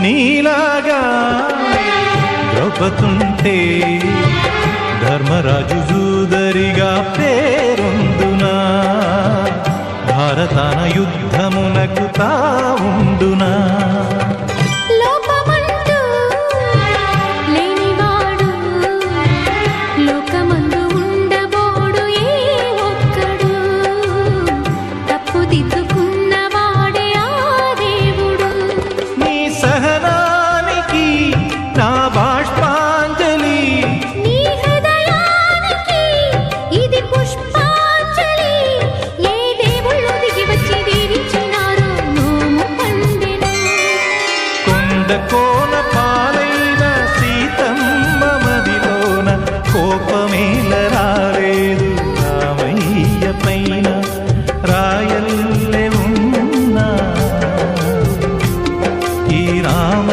నీలాగా ద్రౌపదుంటే ధర్మరాజు జూదరిగా పేరొందునా భారతాన యుద్ధమునకు తావుండునా కోన పాలైన సీతమ్మ మదిలోన కోపమేల రాలేదు రామయ్య పైన రాయల్లే ఉన్నా ఈ రామయ్య